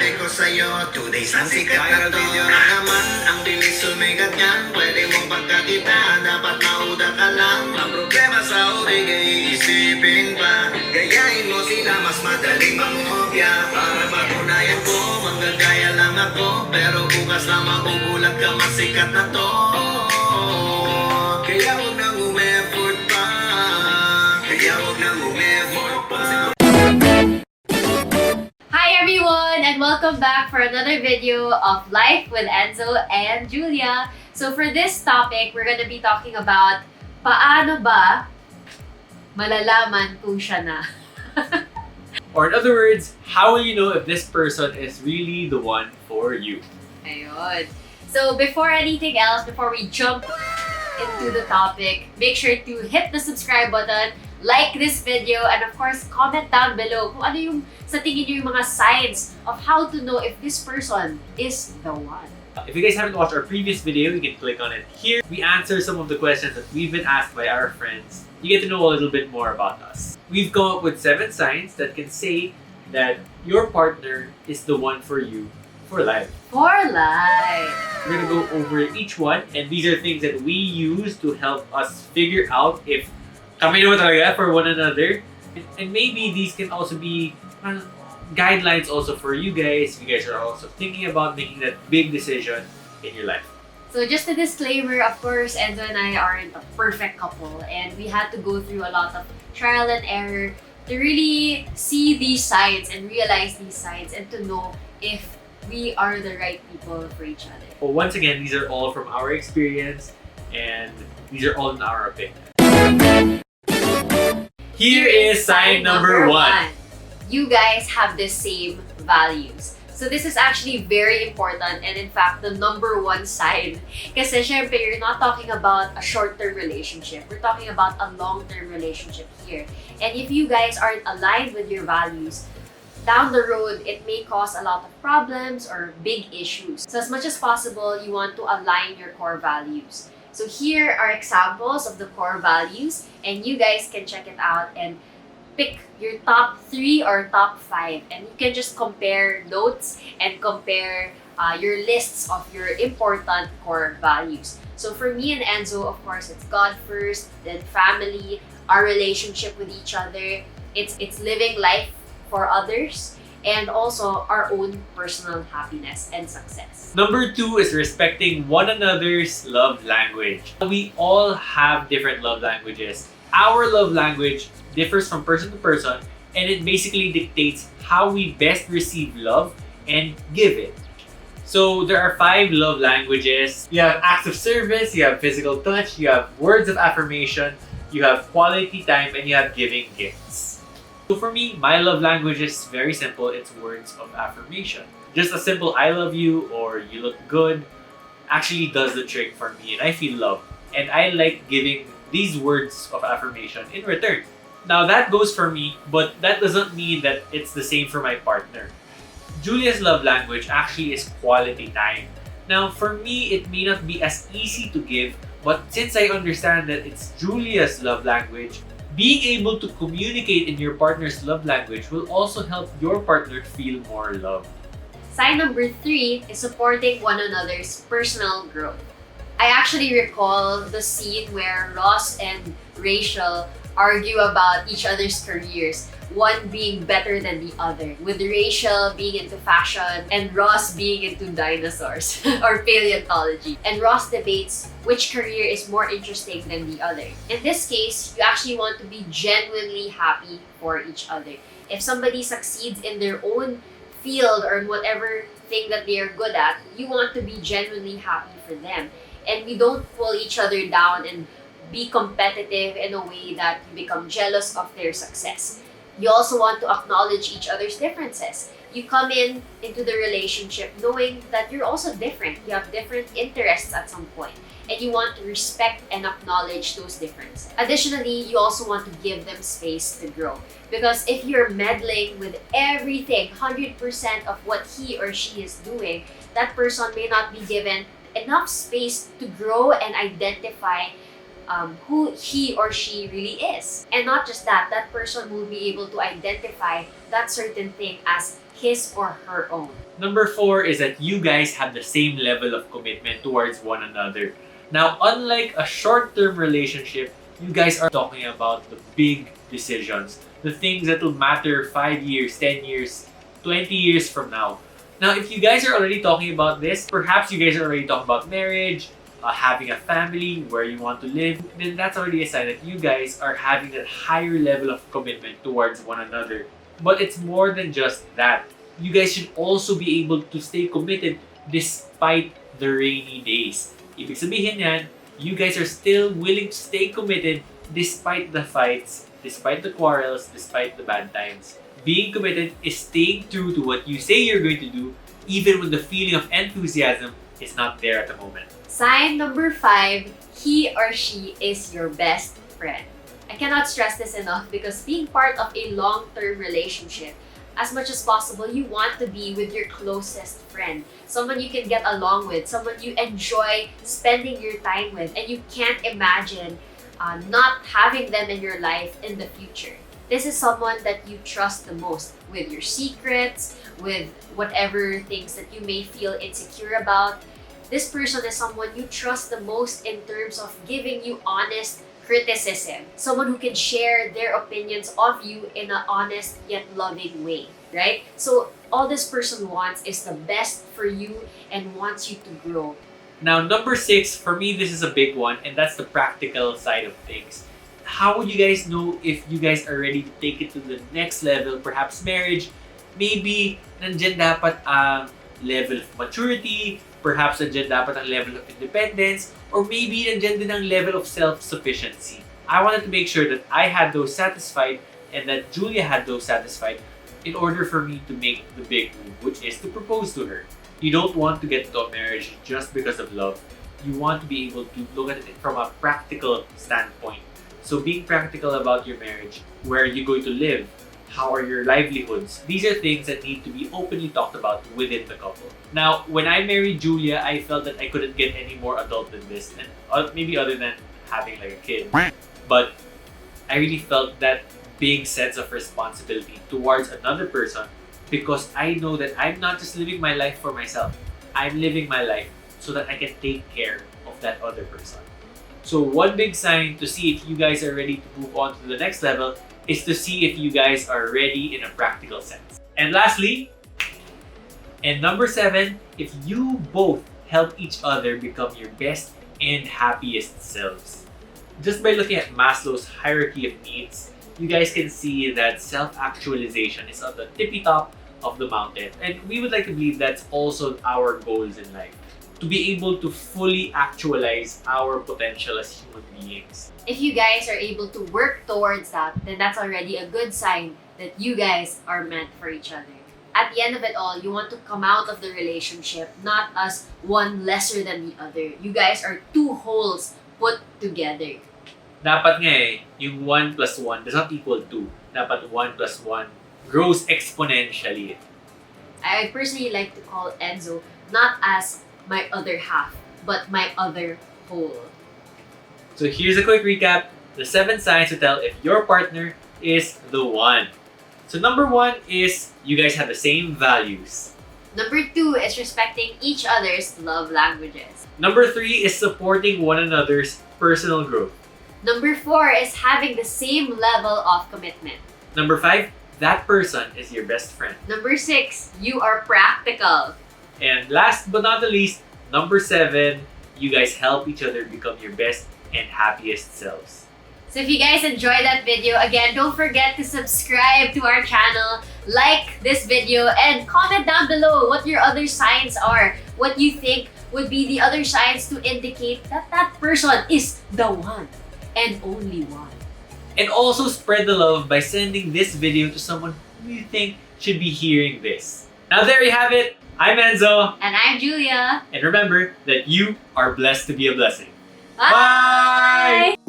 sabi ko sa'yo, 2 days lang sikat na to. Na naman ang bilis sumikat yan, pwede mong pagkakitaan, dapat mauda ka lang. Ang problema sa urig ay iisipin pa, gayahin mo sila, mas madaling mangopya. Para matunayan ko, manggagaya lang ako, pero bukas lang magugulat ka, masikat na to. Kaya huwag nang umeffort pa, kaya huwag nang umeffort pa. Hi everyone, and welcome back for another video of Life with Enzo and Julia. So for this topic, we're gonna be talking about paano ba malalaman kung siya na. Or in other words, how will you know if this person is really the one for you? Ayun. So before anything else, before we jump into the topic, make sure to hit the subscribe button, like this video, and of course, comment down below kung ano yung sa tingin nyo yung mga signs of how to know if this person is the one. If you guys haven't watched our previous video, you can click on it here. We answer some of the questions that we've been asked by our friends. You get to know a little bit more about us. We've come up with 7 signs that can say that your partner is the one for you for life. For life! We're gonna go over each one, and these are things that we use to help us figure out if kami naman talaga for one another. And maybe these can also be guidelines also for you guys. You guys are also thinking about making that big decision in your life. So just a disclaimer, of course, Enzo and I aren't a perfect couple, and we had to go through a lot of trial and error to really see these signs and realize these signs and to know if we are the right people for each other. Well, once again, these are all from our experience, and these are all in our opinion. Here is sign number 1. You guys have the same values. So this is actually very important, and in fact, the number 1 sign. Kasi syempre, you're not talking about a short-term relationship. We're talking about a long-term relationship here. And if you guys aren't aligned with your values, down the road, it may cause a lot of problems or big issues. So as much as possible, you want to align your core values. So here are examples of the core values, and you guys can check it out and pick your top 3 or top 5, and you can just compare notes and compare your lists of your important core values. So for me and Enzo, of course, it's God first, then family, our relationship with each other, it's living life for others, and also our own personal happiness and success. Number 2 is respecting one another's love language. We all have different love languages. Our love language differs from person to person, and it basically dictates how we best receive love and give it. So there are 5 love languages. You have acts of service, you have physical touch, you have words of affirmation, you have quality time, and you have giving gifts. So for me, my love language is very simple. It's words of affirmation. Just a simple I love you or you look good actually does the trick for me, and I feel loved. And I like giving these words of affirmation in return. Now that goes for me, but that doesn't mean that it's the same for my partner. Julia's love language actually is quality time. Now for me, it may not be as easy to give, but since I understand that it's Julia's love language, being able to communicate in your partner's love language will also help your partner feel more loved. Sign number 3 is supporting one another's personal growth. I actually recall the scene where Ross and Rachel argue about each other's careers, one being better than the other, with Rachel being into fashion and Ross being into dinosaurs or paleontology. And Ross debates which career is more interesting than the other. In this case, you actually want to be genuinely happy for each other. If somebody succeeds in their own field or in whatever thing that they are good at, you want to be genuinely happy for them. And we don't pull each other down and be competitive in a way that you become jealous of their success. You also want to acknowledge each other's differences. You come into the relationship knowing that you're also different. You have different interests at some point, and you want to respect and acknowledge those differences. Additionally, you also want to give them space to grow. Because if you're meddling with everything, 100% of what he or she is doing, that person may not be given enough space to grow and identify who he or she really is. And not just that, that person will be able to identify that certain thing as his or her own. Number 4 is that you guys have the same level of commitment towards one another. Now, unlike a short-term relationship, you guys are talking about the big decisions, the things that will matter 5 years, 10 years, 20 years from now. Now, if you guys are already talking about this, perhaps you guys are already talking about marriage, having a family, where you want to live, then that's already a sign that you guys are having that higher level of commitment towards one another. But it's more than just that. You guys should also be able to stay committed despite the rainy days. Ibig sabihin yan, you guys are still willing to stay committed despite the fights, despite the quarrels, despite the bad times. Being committed is staying true to what you say you're going to do, even when the feeling of enthusiasm is not there at the moment. Sign number 5, he or she is your best friend. I cannot stress this enough because being part of a long-term relationship, as much as possible, you want to be with your closest friend. Someone you can get along with, someone you enjoy spending your time with, and you can't imagine not having them in your life in the future. This is someone that you trust the most with your secrets, with whatever things that you may feel insecure about. This person is someone you trust the most in terms of giving you honest criticism. Someone who can share their opinions of you in an honest yet loving way, right? So all this person wants is the best for you and wants you to grow. Now, number 6, for me, this is a big one, and that's the practical side of things. How would you guys know if you guys are ready to take it to the next level, perhaps marriage? Maybe nandyan dapat ang level of maturity, perhaps nandyan dapat ang level of independence, or maybe nandyan din ang level of self-sufficiency. I wanted to make sure that I had those satisfied and that Julia had those satisfied in order for me to make the big move, which is to propose to her. You don't want to get into a marriage just because of love. You want to be able to look at it from a practical standpoint. So being practical about your marriage, where are you going to live? How are your livelihoods? These are things that need to be openly talked about within the couple. Now, when I married Julia, I felt that I couldn't get any more adult than this, and maybe other than having like a kid. But I really felt that big sense of responsibility towards another person because I know that I'm not just living my life for myself. I'm living my life so that I can take care of that other person. So one big sign to see if you guys are ready to move on to the next level is to see if you guys are ready in a practical sense. And lastly, and number 7, if you both help each other become your best and happiest selves. Just by looking at Maslow's hierarchy of needs, you guys can see that self-actualization is on the tippy top of the mountain. And we would like to believe that's also our goals in life. To be able to fully actualize our potential as human beings. If you guys are able to work towards that, then that's already a good sign that you guys are meant for each other. At the end of it all, you want to come out of the relationship not as one lesser than the other. You guys are two wholes put together. Dapat nga yung 1 plus 1 does not equal 2. Dapat 1 plus 1 grows exponentially. I personally like to call Enzo not as my other half, but my other whole. So here's a quick recap. The 7 signs to tell if your partner is the one. So number 1 is you guys have the same values. Number 2 is respecting each other's love languages. Number 3 is supporting one another's personal growth. Number 4 is having the same level of commitment. Number 5, that person is your best friend. Number 6, you are practical. And last but not the least, number 7, you guys help each other become your best and happiest selves. So if you guys enjoyed that video, again, don't forget to subscribe to our channel, like this video, and comment down below what your other signs are. What you think would be the other signs to indicate that that person is the one and only one. And also spread the love by sending this video to someone who you think should be hearing this. Now there you have it. I'm Enzo. And I'm Julia. And remember that you are blessed to be a blessing. Bye! Bye!